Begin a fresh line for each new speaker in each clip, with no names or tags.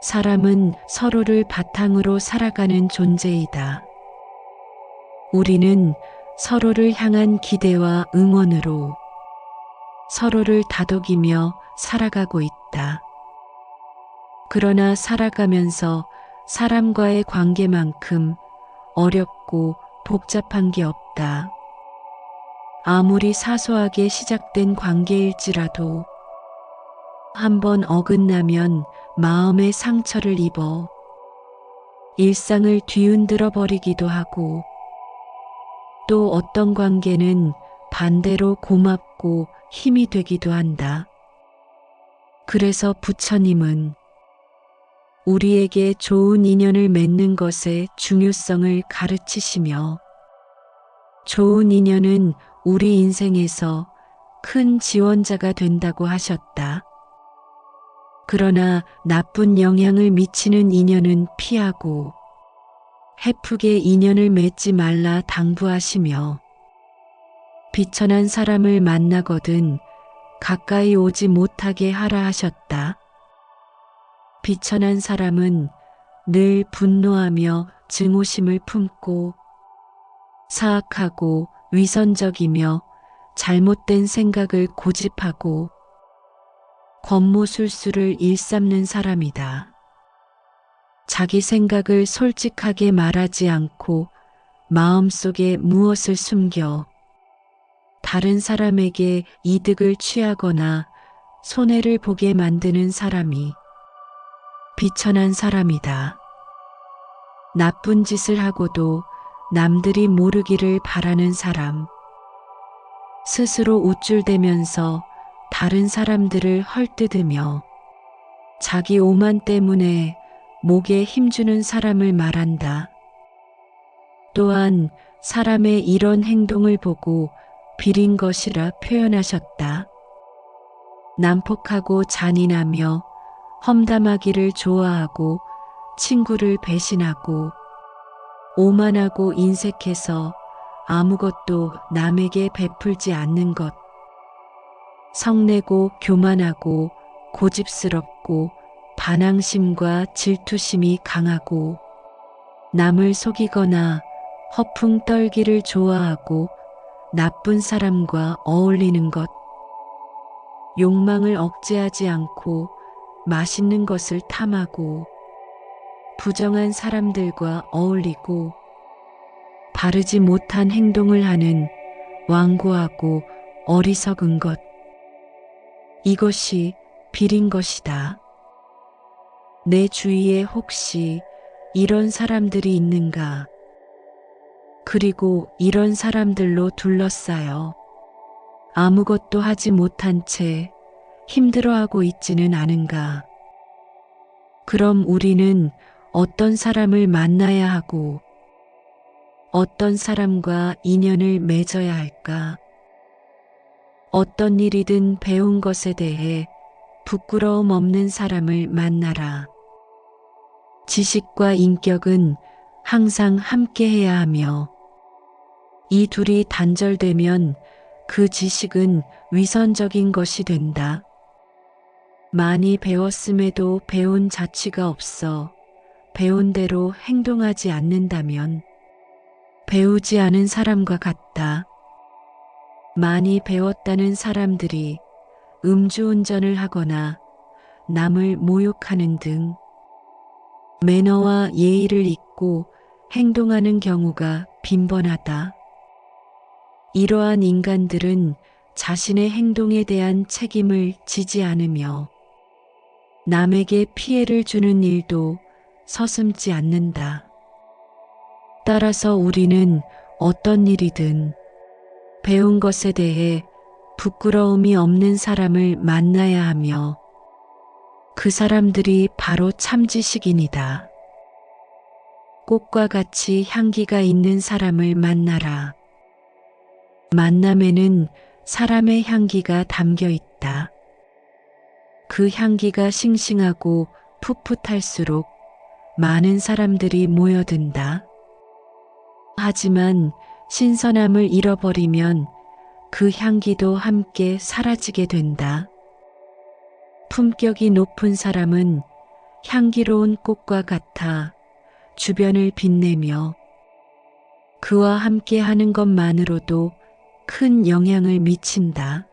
사람은 서로를 바탕으로 살아가는 존재이다. 우리는 서로를 향한 기대와 응원으로 서로를 다독이며 살아가고 있다. 그러나 살아가면서 사람과의 관계만큼 어렵고 복잡한 게 없다. 아무리 사소하게 시작된 관계일지라도 한번 어긋나면 마음의 상처를 입어 일상을 뒤흔들어 버리기도 하고, 또 어떤 관계는 반대로 고맙고 힘이 되기도 한다. 그래서 부처님은 우리에게 좋은 인연을 맺는 것의 중요성을 가르치시며, 좋은 인연은 우리 인생에서 큰 지원자가 된다고 하셨다. 그러나 나쁜 영향을 미치는 인연은 피하고 헤프게 인연을 맺지 말라 당부하시며, 비천한 사람을 만나거든 가까이 오지 못하게 하라 하셨다. 비천한 사람은 늘 분노하며 증오심을 품고 사악하고 위선적이며 잘못된 생각을 고집하고 권모술수를 일삼는 사람이다. 자기 생각을 솔직하게 말하지 않고 마음속에 무엇을 숨겨 다른 사람에게 이득을 취하거나 손해를 보게 만드는 사람이 비천한 사람이다. 나쁜 짓을 하고도 남들이 모르기를 바라는 사람, 스스로 우쭐대면서 다른 사람들을 헐뜯으며 자기 오만 때문에 목에 힘주는 사람을 말한다. 또한 사람의 이런 행동을 보고 비린 것이라 표현하셨다. 난폭하고 잔인하며 험담하기를 좋아하고 친구를 배신하고 오만하고 인색해서 아무것도 남에게 베풀지 않는 것, 성내고 교만하고 고집스럽고 반항심과 질투심이 강하고 남을 속이거나 허풍 떨기를 좋아하고 나쁜 사람과 어울리는 것, 욕망을 억제하지 않고 맛있는 것을 탐하고 부정한 사람들과 어울리고 바르지 못한 행동을 하는 완고하고 어리석은 것, 이것이 비린 것이다. 내 주위에 혹시 이런 사람들이 있는가? 그리고 이런 사람들로 둘러싸여 아무것도 하지 못한 채 힘들어하고 있지는 않은가? 그럼 우리는 어떤 사람을 만나야 하고 어떤 사람과 인연을 맺어야 할까? 어떤 일이든 배운 것에 대해 부끄러움 없는 사람을 만나라. 지식과 인격은 항상 함께해야 하며, 이 둘이 단절되면 그 지식은 위선적인 것이 된다. 많이 배웠음에도 배운 자취가 없어 배운 대로 행동하지 않는다면 배우지 않은 사람과 같다. 많이 배웠다는 사람들이 음주운전을 하거나 남을 모욕하는 등 매너와 예의를 잊고 행동하는 경우가 빈번하다. 이러한 인간들은 자신의 행동에 대한 책임을 지지 않으며 남에게 피해를 주는 일도 서슴지 않는다. 따라서 우리는 어떤 일이든 배운 것에 대해 부끄러움이 없는 사람을 만나야 하며, 그 사람들이 바로 참지식인이다. 꽃과 같이 향기가 있는 사람을 만나라. 만남에는 사람의 향기가 담겨 있다. 그 향기가 싱싱하고 풋풋할수록 많은 사람들이 모여든다. 하지만 신선함을 잃어버리면 그 향기도 함께 사라지게 된다. 품격이 높은 사람은 향기로운 꽃과 같아 주변을 빛내며 그와 함께 하는 것만으로도 큰 영향을 미친다.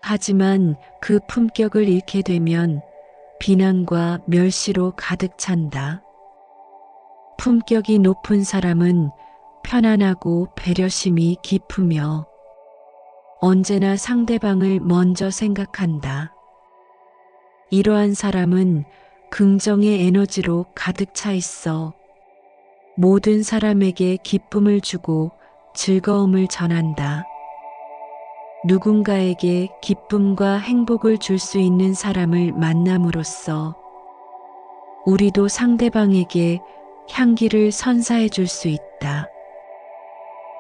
하지만 그 품격을 잃게 되면 비난과 멸시로 가득 찬다. 품격이 높은 사람은 편안하고 배려심이 깊으며 언제나 상대방을 먼저 생각한다. 이러한 사람은 긍정의 에너지로 가득 차 있어 모든 사람에게 기쁨을 주고 즐거움을 전한다. 누군가에게 기쁨과 행복을 줄 수 있는 사람을 만남으로써 우리도 상대방에게 향기를 선사해 줄 수 있다.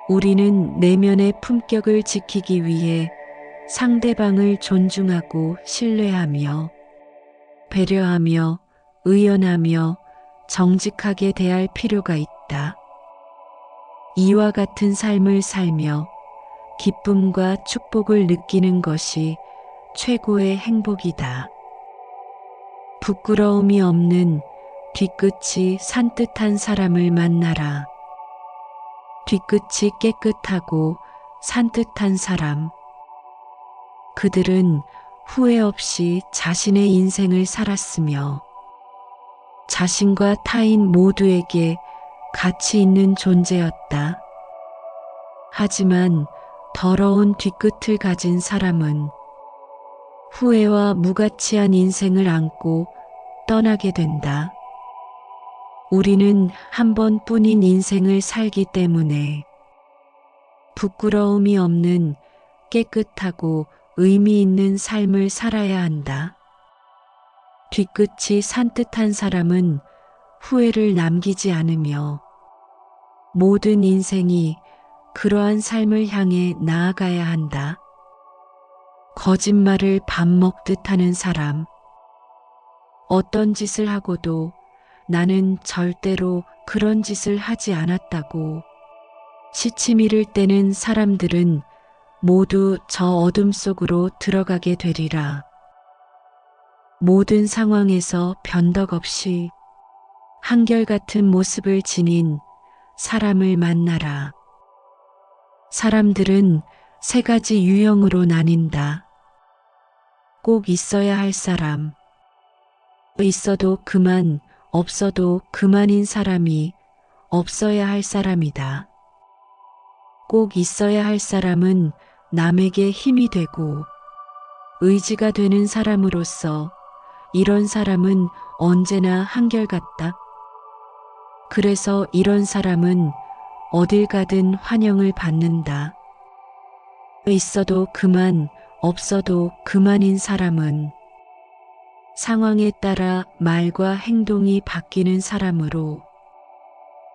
우리는 내면의 품격을 지키기 위해 상대방을 존중하고 신뢰하며 배려하며 의연하며 정직하게 대할 필요가 있다. 이와 같은 삶을 살며 기쁨과 축복을 느끼는 것이 최고의 행복이다. 부끄러움이 없는 뒤끝이 산뜻한 사람을 만나라. 뒤끝이 깨끗하고 산뜻한 사람. 그들은 후회 없이 자신의 인생을 살았으며 자신과 타인 모두에게 가치 있는 존재였다. 하지만 더러운 뒤끝을 가진 사람은 후회와 무가치한 인생을 안고 떠나게 된다. 우리는 한 번뿐인 인생을 살기 때문에 부끄러움이 없는 깨끗하고 의미 있는 삶을 살아야 한다. 뒤끝이 산뜻한 사람은 후회를 남기지 않으며 모든 인생이 그러한 삶을 향해 나아가야 한다. 거짓말을 밥 먹듯 하는 사람. 어떤 짓을 하고도 나는 절대로 그런 짓을 하지 않았다고 시치미를 떼는 사람들은 모두 저 어둠 속으로 들어가게 되리라. 모든 상황에서 변덕 없이 한결같은 모습을 지닌 사람을 만나라. 사람들은 세 가지 유형으로 나뉜다. 꼭 있어야 할 사람. 있어도 그만, 없어도 그만인 사람이 없어야 할 사람이다. 꼭 있어야 할 사람은 남에게 힘이 되고 의지가 되는 사람으로서 이런 사람은 언제나 한결같다. 그래서 이런 사람은 어딜 가든 환영을 받는다. 있어도 그만, 없어도 그만인 사람은 상황에 따라 말과 행동이 바뀌는 사람으로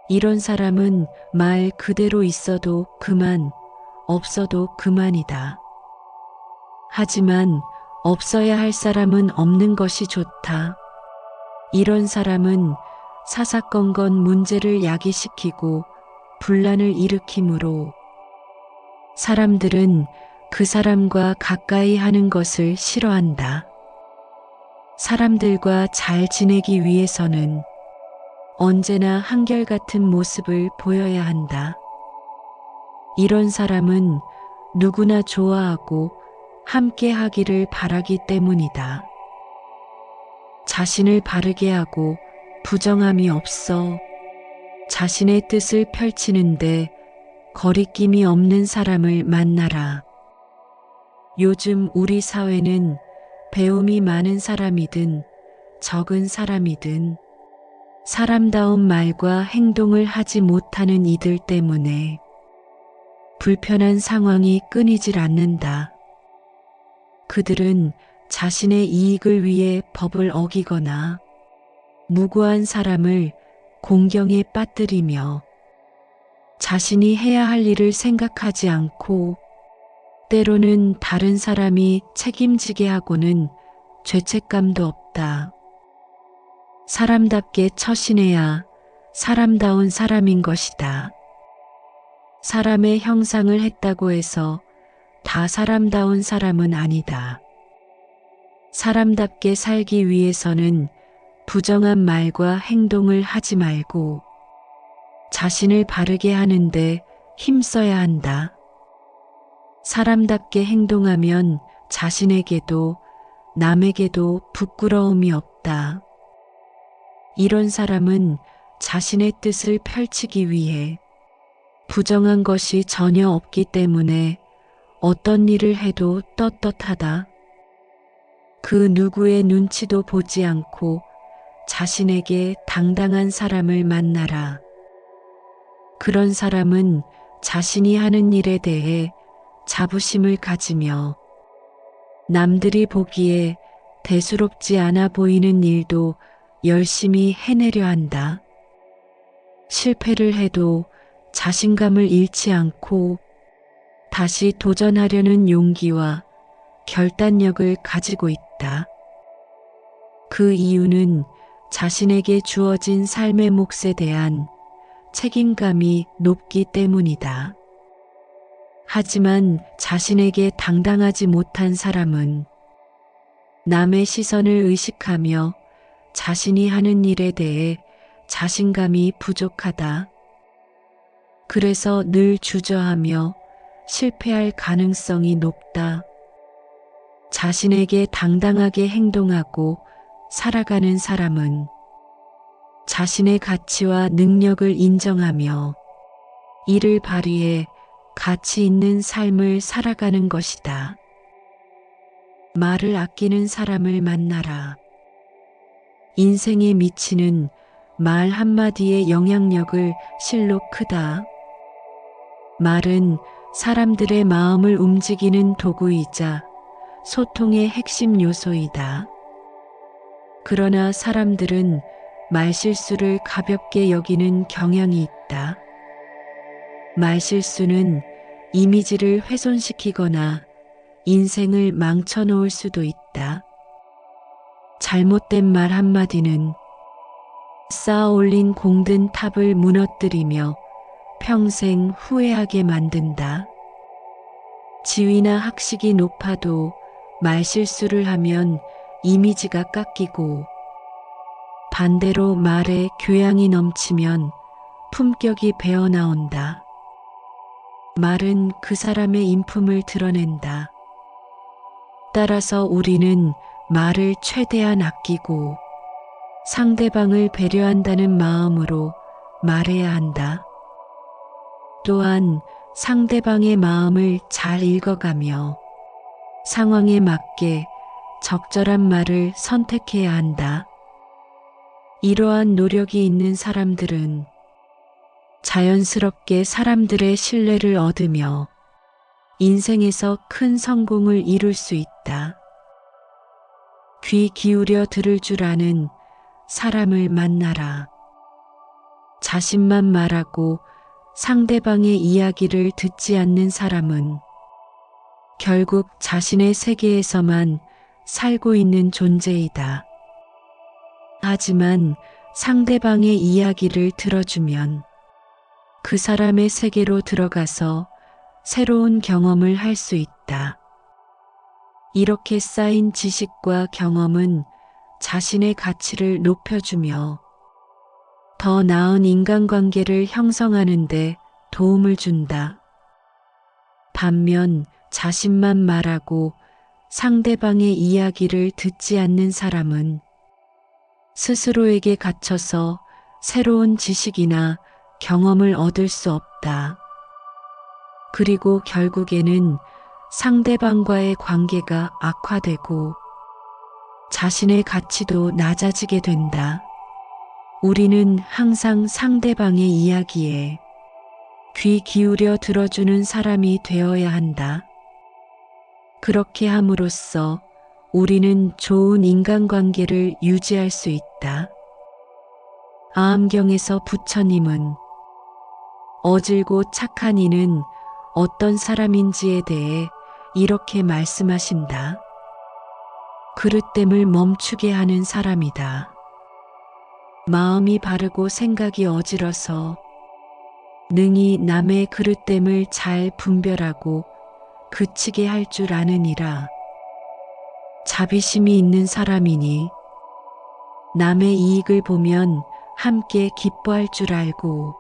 이런 사람은 말 그대로 있어도 그만, 없어도 그만이다. 하지만 없어야 할 사람은 없는 것이 좋다. 이런 사람은 사사건건 문제를 야기시키고 분란을 일으키므로 사람들은 그 사람과 가까이 하는 것을 싫어한다. 사람들과 잘 지내기 위해서는 언제나 한결같은 모습을 보여야 한다. 이런 사람은 누구나 좋아하고 함께 하기를 바라기 때문이다. 자신을 바르게 하고 부정함이 없어 자신의 뜻을 펼치는데 거리낌이 없는 사람을 만나라. 요즘 우리 사회는 배움이 많은 사람이든 적은 사람이든 사람다운 말과 행동을 하지 못하는 이들 때문에 불편한 상황이 끊이질 않는다. 그들은 자신의 이익을 위해 법을 어기거나 무고한 사람을 공경에 빠뜨리며 자신이 해야 할 일을 생각하지 않고 때로는 다른 사람이 책임지게 하고는 죄책감도 없다. 사람답게 처신해야 사람다운 사람인 것이다. 사람의 형상을 했다고 해서 다 사람다운 사람은 아니다. 사람답게 살기 위해서는 부정한 말과 행동을 하지 말고 자신을 바르게 하는데 힘써야 한다. 사람답게 행동하면 자신에게도 남에게도 부끄러움이 없다. 이런 사람은 자신의 뜻을 펼치기 위해 부정한 것이 전혀 없기 때문에 어떤 일을 해도 떳떳하다. 그 누구의 눈치도 보지 않고 자신에게 당당한 사람을 만나라. 그런 사람은 자신이 하는 일에 대해 자부심을 가지며 남들이 보기에 대수롭지 않아 보이는 일도 열심히 해내려 한다. 실패를 해도 자신감을 잃지 않고 다시 도전하려는 용기와 결단력을 가지고 있다. 그 이유는 자신에게 주어진 삶의 몫에 대한 책임감이 높기 때문이다. 하지만 자신에게 당당하지 못한 사람은 남의 시선을 의식하며 자신이 하는 일에 대해 자신감이 부족하다. 그래서 늘 주저하며 실패할 가능성이 높다. 자신에게 당당하게 행동하고 살아가는 사람은 자신의 가치와 능력을 인정하며 이를 발휘해 가치 있는 삶을 살아가는 것이다. 말을 아끼는 사람을 만나라. 인생의 미치는 말 한마디의 영향력을 실로 크다. 말은 사람들의 마음을 움직이는 도구이자 소통의 핵심 요소이다. 그러나 사람들은 말실수를 가볍게 여기는 경향이 있다. 말실수는 이미지를 훼손시키거나 인생을 망쳐놓을 수도 있다. 잘못된 말 한마디는 쌓아 올린 공든 탑을 무너뜨리며 평생 후회하게 만든다. 지위나 학식이 높아도 말실수를 하면 이미지가 깎이고 반대로 말에 교양이 넘치면 품격이 배어나온다. 말은 그 사람의 인품을 드러낸다. 따라서 우리는 말을 최대한 아끼고 상대방을 배려한다는 마음으로 말해야 한다. 또한 상대방의 마음을 잘 읽어가며 상황에 맞게 적절한 말을 선택해야 한다. 이러한 노력이 있는 사람들은 자연스럽게 사람들의 신뢰를 얻으며 인생에서 큰 성공을 이룰 수 있다. 귀 기울여 들을 줄 아는 사람을 만나라. 자신만 말하고 상대방의 이야기를 듣지 않는 사람은 결국 자신의 세계에서만 살고 있는 존재이다. 하지만 상대방의 이야기를 들어주면 그 사람의 세계로 들어가서 새로운 경험을 할 수 있다. 이렇게 쌓인 지식과 경험은 자신의 가치를 높여주며 더 나은 인간관계를 형성하는 데 도움을 준다. 반면 자신만 말하고 상대방의 이야기를 듣지 않는 사람은 스스로에게 갇혀서 새로운 지식이나 경험을 얻을 수 없다. 그리고 결국에는 상대방과의 관계가 악화되고 자신의 가치도 낮아지게 된다. 우리는 항상 상대방의 이야기에 귀 기울여 들어주는 사람이 되어야 한다. 그렇게 함으로써 우리는 좋은 인간관계를 유지할 수 있다. 아함경에서 부처님은 어질고 착한 이는 어떤 사람인지에 대해 이렇게 말씀하신다. 그릇됨을 멈추게 하는 사람이다. 마음이 바르고 생각이 어질어서 능히 남의 그릇됨을 잘 분별하고 그치게 할 줄 아느니라. 자비심이 있는 사람이니 남의 이익을 보면 함께 기뻐할 줄 알고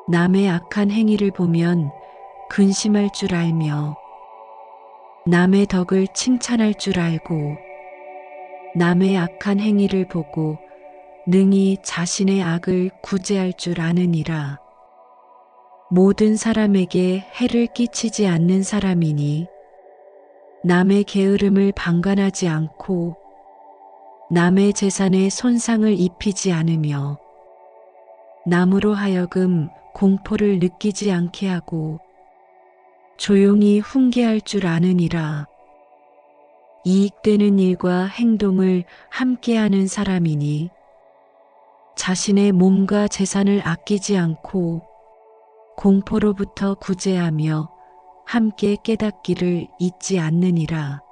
남의 악한 행위를 보면 근심할 줄 알며 남의 덕을 칭찬할 줄 알고 남의 악한 행위를 보고 능히 자신의 악을 구제할 줄 아느니라. 모든 사람에게 해를 끼치지 않는 사람이니 남의 게으름을 방관하지 않고 남의 재산에 손상을 입히지 않으며 남으로 하여금 공포를 느끼지 않게 하고 조용히 훈계할 줄 아느니라. 이익되는 일과 행동을 함께하는 사람이니 자신의 몸과 재산을 아끼지 않고 공포로부터 구제하며 함께 깨닫기를 잊지 않느니라.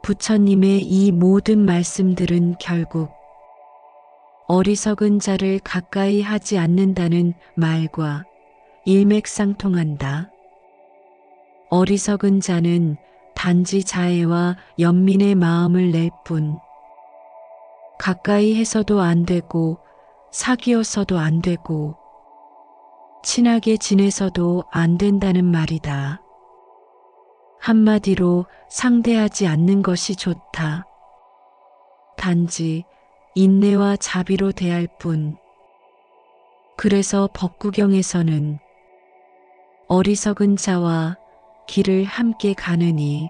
부처님의 이 모든 말씀들은 결국 어리석은 자를 가까이 하지 않는다는 말과 일맥상통한다. 어리석은 자는 단지 자애와 연민의 마음을 낼 뿐 가까이 해서도 안 되고 사귀어서도 안 되고 친하게 지내서도 안 된다는 말이다. 한마디로 상대하지 않는 것이 좋다. 단지 인내와 자비로 대할 뿐. 그래서 법구경에서는 어리석은 자와 길을 함께 가느니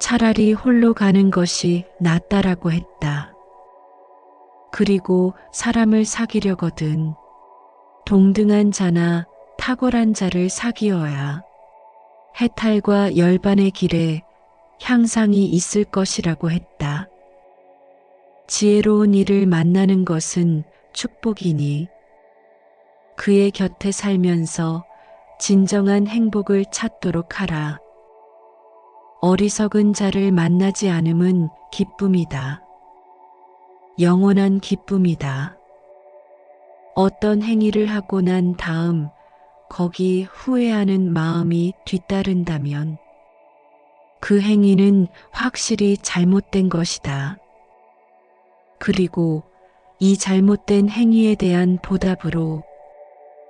차라리 홀로 가는 것이 낫다라고 했다. 그리고 사람을 사귀려거든 동등한 자나 탁월한 자를 사귀어야 해탈과 열반의 길에 향상이 있을 것이라고 했다. 지혜로운 이를 만나는 것은 축복이니 그의 곁에 살면서 진정한 행복을 찾도록 하라. 어리석은 자를 만나지 않음은 기쁨이다. 영원한 기쁨이다. 어떤 행위를 하고 난 다음 거기 후회하는 마음이 뒤따른다면 그 행위는 확실히 잘못된 것이다. 그리고 이 잘못된 행위에 대한 보답으로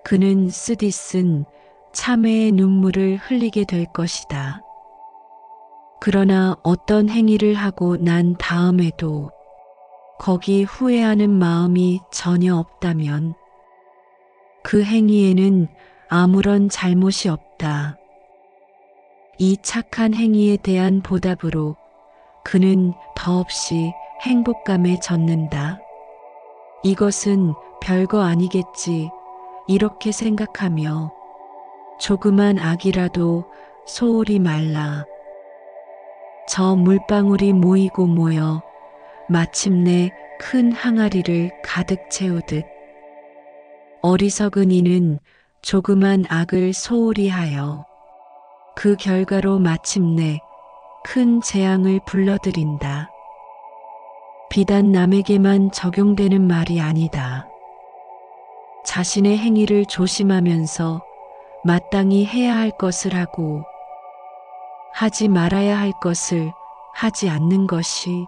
그는 쓰디쓴 참회의 눈물을 흘리게 될 것이다. 그러나 어떤 행위를 하고 난 다음에도 거기 후회하는 마음이 전혀 없다면 그 행위에는 아무런 잘못이 없다. 이 착한 행위에 대한 보답으로 그는 더없이 행복감에 젖는다. 이것은 별거 아니겠지 이렇게 생각하며 조그만 악이라도 소홀히 말라. 저 물방울이 모이고 모여 마침내 큰 항아리를 가득 채우듯 어리석은 이는 조그만 악을 소홀히 하여 그 결과로 마침내 큰 재앙을 불러들인다. 비단 남에게만 적용되는 말이 아니다. 자신의 행위를 조심하면서 마땅히 해야 할 것을 하고 하지 말아야 할 것을 하지 않는 것이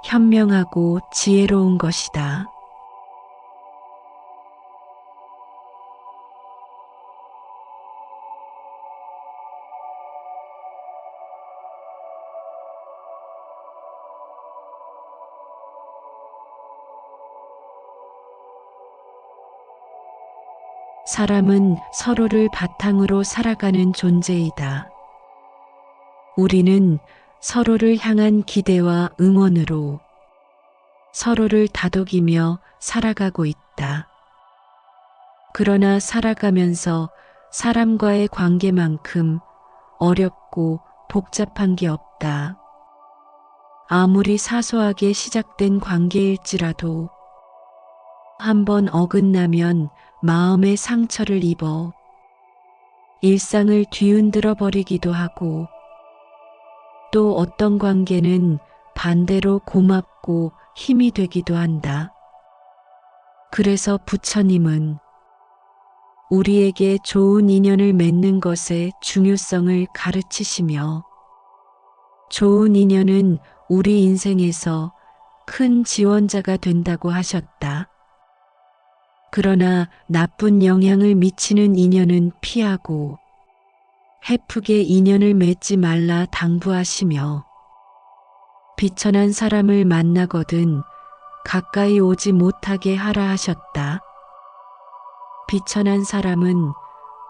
현명하고 지혜로운 것이다. 사람은 서로를 바탕으로 살아가는 존재이다. 우리는 서로를 향한 기대와 응원으로 서로를 다독이며 살아가고 있다. 그러나 살아가면서 사람과의 관계만큼 어렵고 복잡한 게 없다. 아무리 사소하게 시작된 관계일지라도 한번 어긋나면 마음의 상처를 입어 일상을 뒤흔들어 버리기도 하고 또 어떤 관계는 반대로 고맙고 힘이 되기도 한다. 그래서 부처님은 우리에게 좋은 인연을 맺는 것의 중요성을 가르치시며 좋은 인연은 우리 인생에서 큰 지원자가 된다고 하셨다. 그러나 나쁜 영향을 미치는 인연은 피하고 해프게 인연을 맺지 말라 당부하시며 비천한 사람을 만나거든 가까이 오지 못하게 하라 하셨다. 비천한 사람은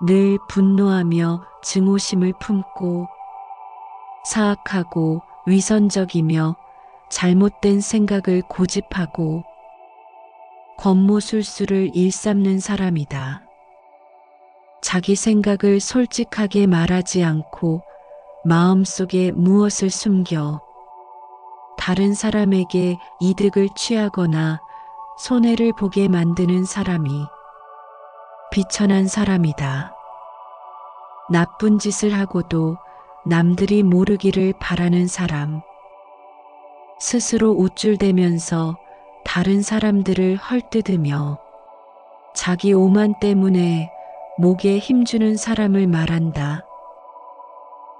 늘 분노하며 증오심을 품고 사악하고 위선적이며 잘못된 생각을 고집하고 권모술수를 일삼는 사람이다. 자기 생각을 솔직하게 말하지 않고 마음속에 무엇을 숨겨 다른 사람에게 이득을 취하거나 손해를 보게 만드는 사람이 비천한 사람이다. 나쁜 짓을 하고도 남들이 모르기를 바라는 사람. 스스로 우쭐대면서 다른 사람들을 헐뜯으며 자기 오만 때문에 목에 힘주는 사람을 말한다.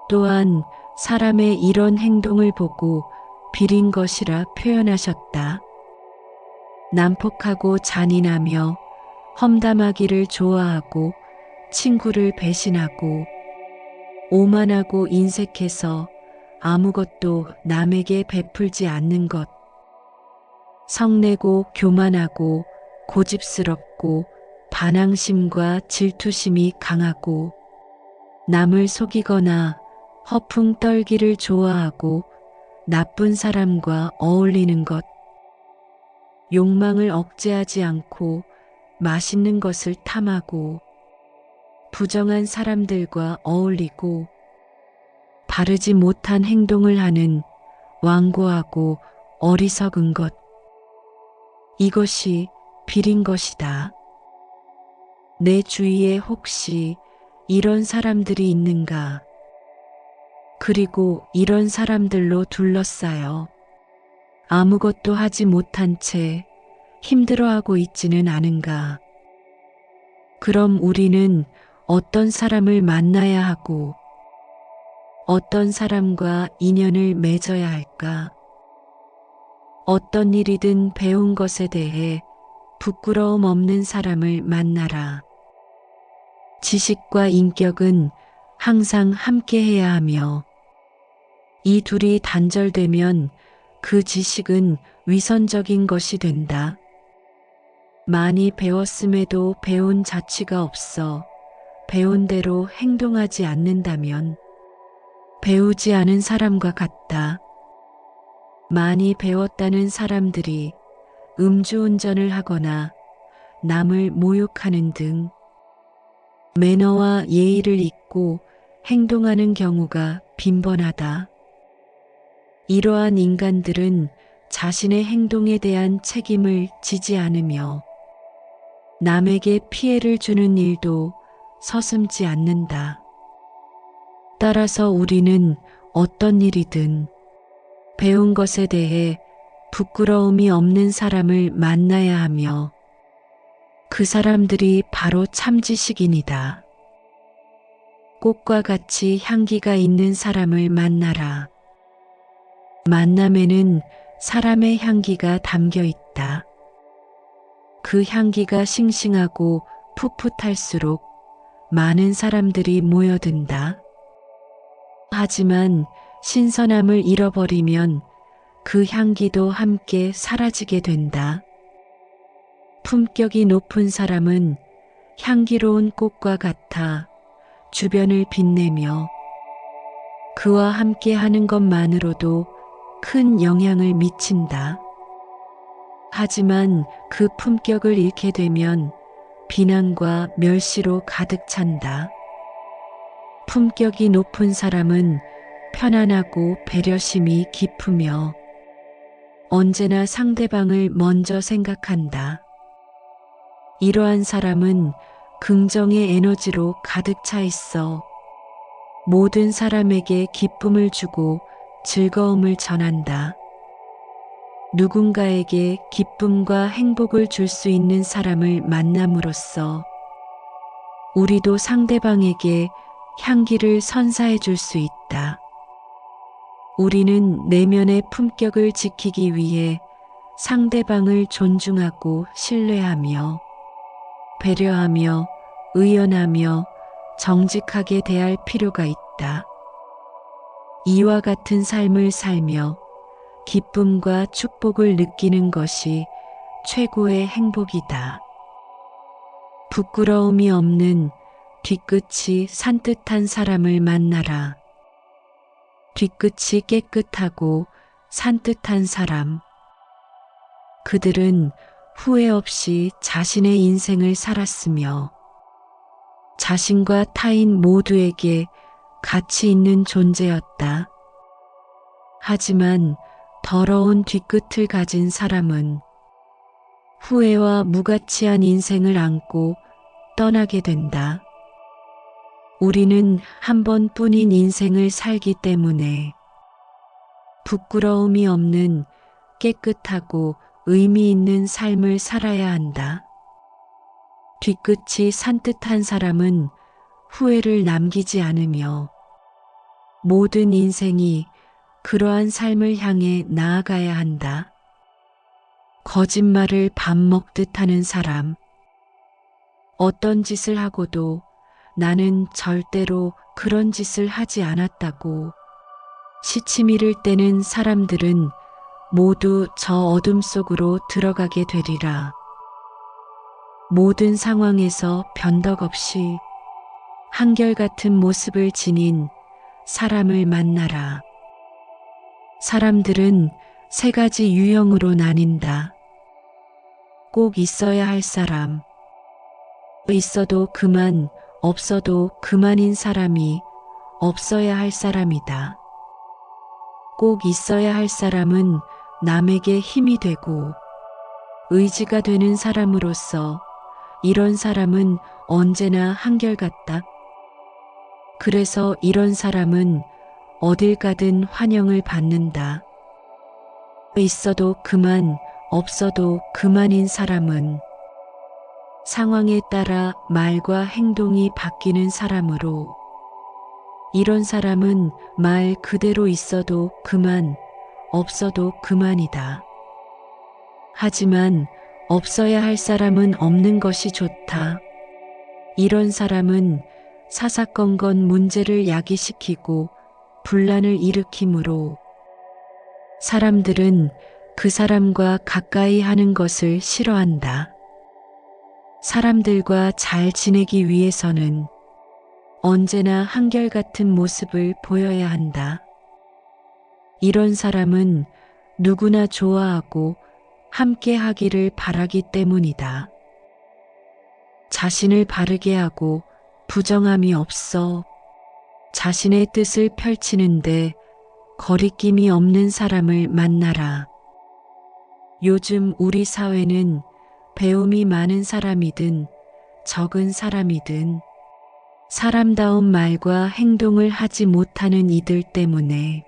또한 사람의 이런 행동을 보고 비린 것이라 표현하셨다. 난폭하고 잔인하며 험담하기를 좋아하고 친구를 배신하고 오만하고 인색해서 아무것도 남에게 베풀지 않는 것. 성내고 교만하고 고집스럽고 반항심과 질투심이 강하고 남을 속이거나 허풍 떨기를 좋아하고 나쁜 사람과 어울리는 것. 욕망을 억제하지 않고 맛있는 것을 탐하고 부정한 사람들과 어울리고 바르지 못한 행동을 하는 완고하고 어리석은 것. 이것이 비린 것이다. 내 주위에 혹시 이런 사람들이 있는가? 그리고 이런 사람들로 둘러싸여 아무것도 하지 못한 채 힘들어하고 있지는 않은가? 그럼 우리는 어떤 사람을 만나야 하고 어떤 사람과 인연을 맺어야 할까? 어떤 일이든 배운 것에 대해 부끄러움 없는 사람을 만나라. 지식과 인격은 항상 함께해야 하며 이 둘이 단절되면 그 지식은 위선적인 것이 된다. 많이 배웠음에도 배운 자취가 없어 배운 대로 행동하지 않는다면 배우지 않은 사람과 같다. 많이 배웠다는 사람들이 음주운전을 하거나 남을 모욕하는 등 매너와 예의를 잊고 행동하는 경우가 빈번하다. 이러한 인간들은 자신의 행동에 대한 책임을 지지 않으며 남에게 피해를 주는 일도 서슴지 않는다. 따라서 우리는 어떤 일이든 배운 것에 대해 부끄러움이 없는 사람을 만나야 하며 그 사람들이 바로 참지식인이다. 꽃과 같이 향기가 있는 사람을 만나라. 만남에는 사람의 향기가 담겨 있다. 그 향기가 싱싱하고 풋풋할수록 많은 사람들이 모여든다. 하지만 신선함을 잃어버리면 그 향기도 함께 사라지게 된다. 품격이 높은 사람은 향기로운 꽃과 같아 주변을 빛내며 그와 함께 하는 것만으로도 큰 영향을 미친다. 하지만 그 품격을 잃게 되면 비난과 멸시로 가득 찬다. 품격이 높은 사람은 편안하고 배려심이 깊으며 언제나 상대방을 먼저 생각한다. 이러한 사람은 긍정의 에너지로 가득 차 있어 모든 사람에게 기쁨을 주고 즐거움을 전한다. 누군가에게 기쁨과 행복을 줄 수 있는 사람을 만남으로써 우리도 상대방에게 향기를 선사해 줄 수 있다. 우리는 내면의 품격을 지키기 위해 상대방을 존중하고 신뢰하며 배려하며 의연하며 정직하게 대할 필요가 있다. 이와 같은 삶을 살며 기쁨과 축복을 느끼는 것이 최고의 행복이다. 부끄러움이 없는 뒤끝이 산뜻한 사람을 만나라. 뒤끝이 깨끗하고 산뜻한 사람. 그들은 후회 없이 자신의 인생을 살았으며 자신과 타인 모두에게 가치 있는 존재였다. 하지만 더러운 뒤끝을 가진 사람은 후회와 무가치한 인생을 안고 떠나게 된다. 우리는 한 번뿐인 인생을 살기 때문에 부끄러움이 없는 깨끗하고 의미 있는 삶을 살아야 한다. 뒤끝이 산뜻한 사람은 후회를 남기지 않으며 모든 인생이 그러한 삶을 향해 나아가야 한다. 거짓말을 밥 먹듯 하는 사람. 어떤 짓을 하고도 나는 절대로 그런 짓을 하지 않았다고 시치미를 떼는 사람들은 모두 저 어둠 속으로 들어가게 되리라. 모든 상황에서 변덕 없이 한결같은 모습을 지닌 사람을 만나라. 사람들은 세 가지 유형으로 나뉜다. 꼭 있어야 할 사람. 있어도 그만, 없어도 그만인 사람이 없어야 할 사람이다. 꼭 있어야 할 사람은 남에게 힘이 되고 의지가 되는 사람으로서 이런 사람은 언제나 한결같다. 그래서 이런 사람은 어딜 가든 환영을 받는다. 있어도 그만, 없어도 그만인 사람은 상황에 따라 말과 행동이 바뀌는 사람으로 이런 사람은 말 그대로 있어도 그만, 없어도 그만이다. 하지만 없어야 할 사람은 없는 것이 좋다. 이런 사람은 사사건건 문제를 야기시키고 분란을 일으키므로 사람들은 그 사람과 가까이 하는 것을 싫어한다. 사람들과 잘 지내기 위해서는 언제나 한결같은 모습을 보여야 한다. 이런 사람은 누구나 좋아하고 함께 하기를 바라기 때문이다. 자신을 바르게 하고 부정함이 없어 자신의 뜻을 펼치는데 거리낌이 없는 사람을 만나라. 요즘 우리 사회는 배움이 많은 사람이든 적은 사람이든 사람다운 말과 행동을 하지 못하는 이들 때문에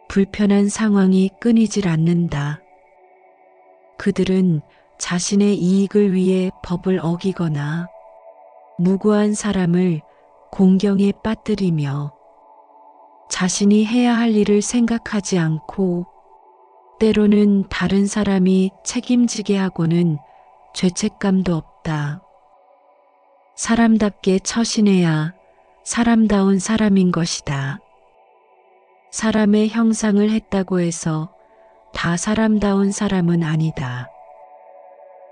불편한 상황이 끊이질 않는다. 그들은 자신의 이익을 위해 법을 어기거나 무고한 사람을 공경에 빠뜨리며 자신이 해야 할 일을 생각하지 않고 때로는 다른 사람이 책임지게 하고는 죄책감도 없다. 사람답게 처신해야 사람다운 사람인 것이다. 사람의 형상을 했다고 해서 다 사람다운 사람은 아니다.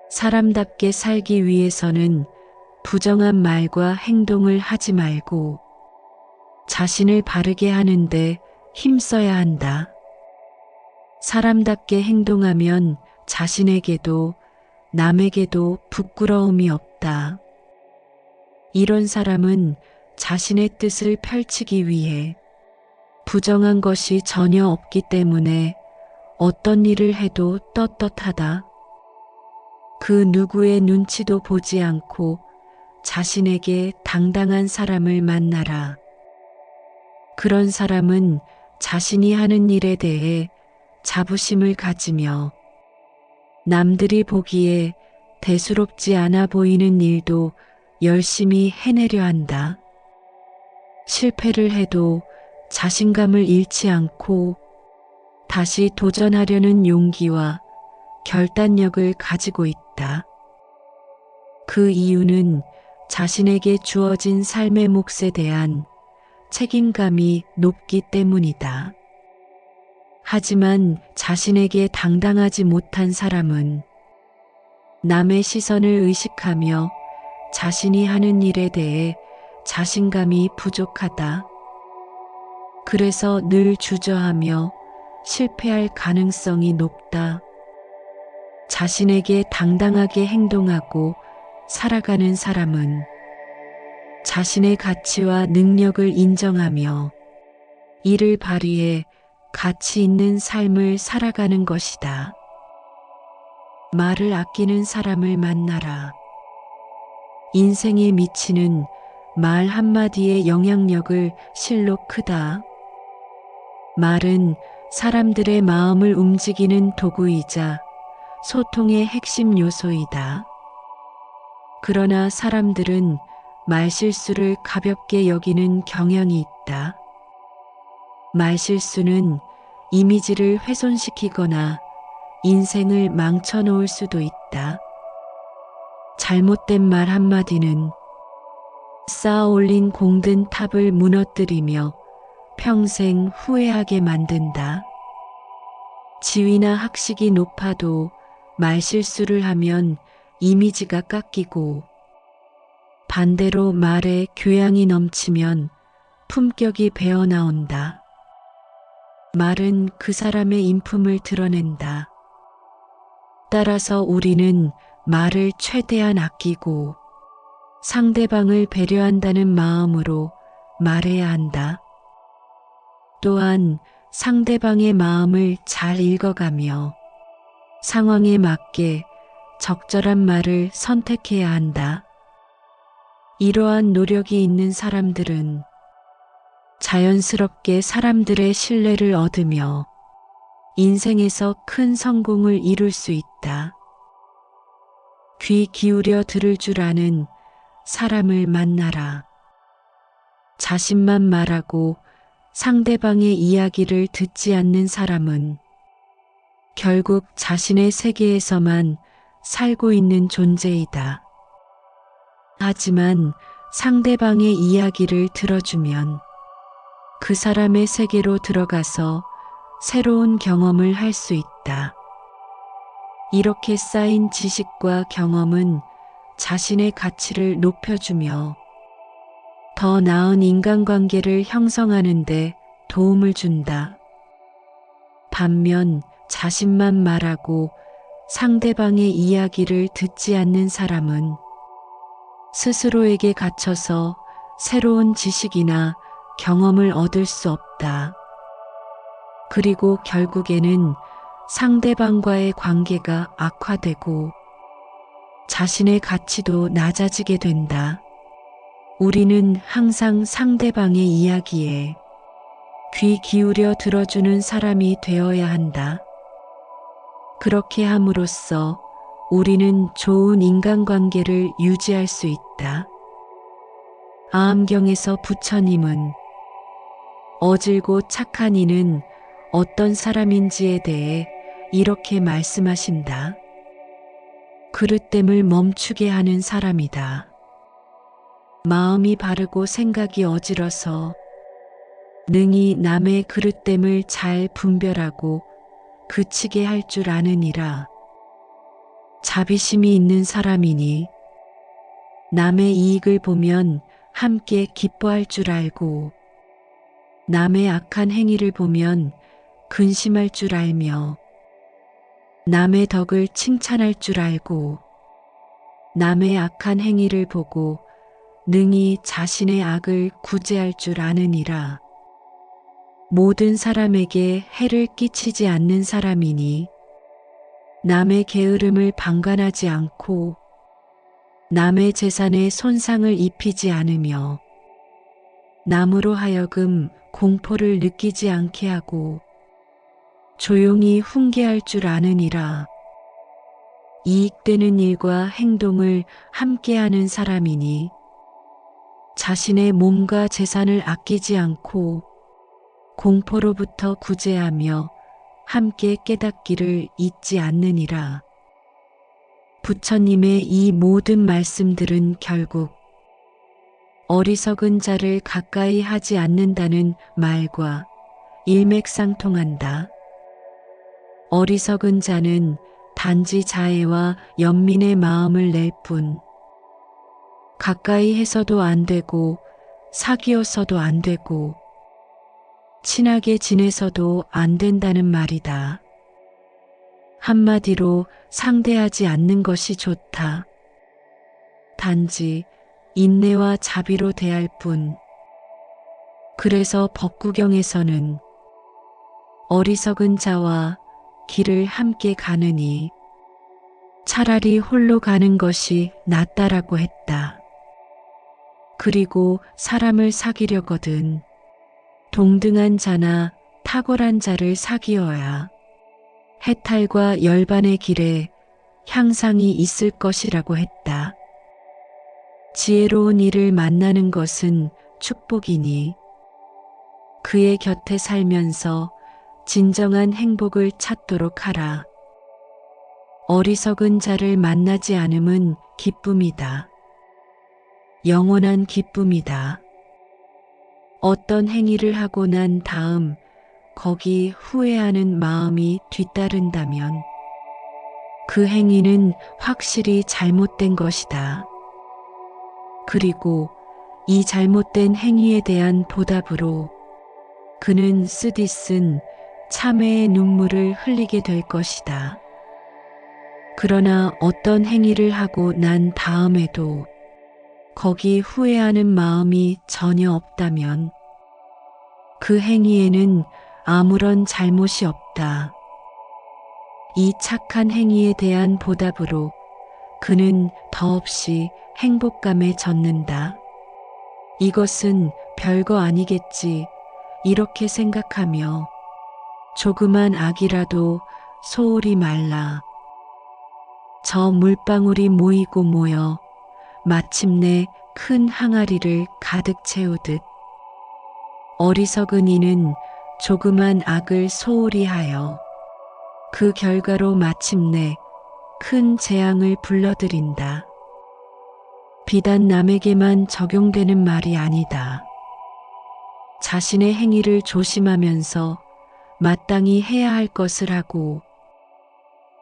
사람답게 살기 위해서는 부정한 말과 행동을 하지 말고 자신을 바르게 하는데 힘써야 한다. 사람답게 행동하면 자신에게도 남에게도 부끄러움이 없다. 이런 사람은 자신의 뜻을 펼치기 위해 부정한 것이 전혀 없기 때문에 어떤 일을 해도 떳떳하다. 그 누구의 눈치도 보지 않고 자신에게 당당한 사람을 만나라. 그런 사람은 자신이 하는 일에 대해 자부심을 가지며 남들이 보기에 대수롭지 않아 보이는 일도 열심히 해내려 한다. 실패를 해도 자신감을 잃지 않고 다시 도전하려는 용기와 결단력을 가지고 있다. 그 이유는 자신에게 주어진 삶의 몫에 대한 책임감이 높기 때문이다. 하지만 자신에게 당당하지 못한 사람은 남의 시선을 의식하며 자신이 하는 일에 대해 자신감이 부족하다. 그래서 늘 주저하며 실패할 가능성이 높다. 자신에게 당당하게 행동하고 살아가는 사람은 자신의 가치와 능력을 인정하며 이를 발휘해 가치 있는 삶을 살아가는 것이다. 말을 아끼는 사람을 만나라. 인생에 미치는 말 한마디의 영향력을 실로 크다. 말은 사람들의 마음을 움직이는 도구이자 소통의 핵심 요소이다. 그러나 사람들은 말실수를 가볍게 여기는 경향이 있다. 말실수는 이미지를 훼손시키거나 인생을 망쳐놓을 수도 있다. 잘못된 말 한마디는 쌓아 올린 공든 탑을 무너뜨리며 평생 후회하게 만든다. 지위나 학식이 높아도 말실수를 하면 이미지가 깎이고 반대로 말에 교양이 넘치면 품격이 배어나온다. 말은 그 사람의 인품을 드러낸다. 따라서 우리는 말을 최대한 아끼고 상대방을 배려한다는 마음으로 말해야 한다. 또한 상대방의 마음을 잘 읽어가며 상황에 맞게 적절한 말을 선택해야 한다. 이러한 노력이 있는 사람들은 자연스럽게 사람들의 신뢰를 얻으며 인생에서 큰 성공을 이룰 수 있다. 귀 기울여 들을 줄 아는 사람을 만나라. 자신만 말하고 상대방의 이야기를 듣지 않는 사람은 결국 자신의 세계에서만 살고 있는 존재이다. 하지만 상대방의 이야기를 들어주면 그 사람의 세계로 들어가서 새로운 경험을 할 수 있다. 이렇게 쌓인 지식과 경험은 자신의 가치를 높여주며 더 나은 인간관계를 형성하는 데 도움을 준다. 반면 자신만 말하고 상대방의 이야기를 듣지 않는 사람은 스스로에게 갇혀서 새로운 지식이나 경험을 얻을 수 없다. 그리고 결국에는 상대방과의 관계가 악화되고 자신의 가치도 낮아지게 된다. 우리는 항상 상대방의 이야기에 귀 기울여 들어주는 사람이 되어야 한다. 그렇게 함으로써 우리는 좋은 인간관계를 유지할 수 있다. 아함경에서 부처님은 어질고 착한 이는 어떤 사람인지에 대해 이렇게 말씀하신다. 그릇됨을 멈추게 하는 사람이다. 마음이 바르고 생각이 어지러서 능히 남의 그릇됨을 잘 분별하고 그치게 할 줄 아느니라. 자비심이 있는 사람이니 남의 이익을 보면 함께 기뻐할 줄 알고 남의 악한 행위를 보면 근심할 줄 알며 남의 덕을 칭찬할 줄 알고 남의 악한 행위를 보고 능히 자신의 악을 구제할 줄 아느니라. 모든 사람에게 해를 끼치지 않는 사람이니 남의 게으름을 방관하지 않고 남의 재산에 손상을 입히지 않으며 남으로 하여금 공포를 느끼지 않게 하고 조용히 훈계할 줄 아느니라. 이익되는 일과 행동을 함께하는 사람이니 자신의 몸과 재산을 아끼지 않고 공포로부터 구제하며 함께 깨닫기를 잊지 않느니라. 부처님의 이 모든 말씀들은 결국 어리석은 자를 가까이 하지 않는다는 말과 일맥상통한다. 어리석은 자는 단지 자애와 연민의 마음을 낼 뿐, 가까이 해서도 안 되고 사귀어서도 안 되고 친하게 지내서도 안 된다는 말이다. 한마디로 상대하지 않는 것이 좋다. 단지 인내와 자비로 대할 뿐. 그래서 법구경에서는 어리석은 자와 길을 함께 가느니 차라리 홀로 가는 것이 낫다라고 했다. 그리고 사람을 사귀려거든 동등한 자나 탁월한 자를 사귀어야 해탈과 열반의 길에 향상이 있을 것이라고 했다. 지혜로운 이를 만나는 것은 축복이니 그의 곁에 살면서 진정한 행복을 찾도록 하라. 어리석은 자를 만나지 않음은 기쁨이다. 영원한 기쁨이다. 어떤 행위를 하고 난 다음 거기 후회하는 마음이 뒤따른다면 그 행위는 확실히 잘못된 것이다. 그리고 이 잘못된 행위에 대한 보답으로 그는 쓰디쓴 참회의 눈물을 흘리게 될 것이다. 그러나 어떤 행위를 하고 난 다음에도 거기 후회하는 마음이 전혀 없다면 그 행위에는 아무런 잘못이 없다. 이 착한 행위에 대한 보답으로 그는 더없이 행복감에 젖는다. 이것은 별거 아니겠지 이렇게 생각하며 조그만 악이라도 소홀히 말라. 저 물방울이 모이고 모여 마침내 큰 항아리를 가득 채우듯 어리석은 이는 조그만 악을 소홀히 하여 그 결과로 마침내 큰 재앙을 불러들인다. 비단 남에게만 적용되는 말이 아니다. 자신의 행위를 조심하면서 마땅히 해야 할 것을 하고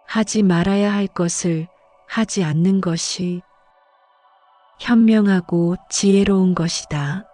하지 말아야 할 것을 하지 않는 것이 현명하고 지혜로운 것이다.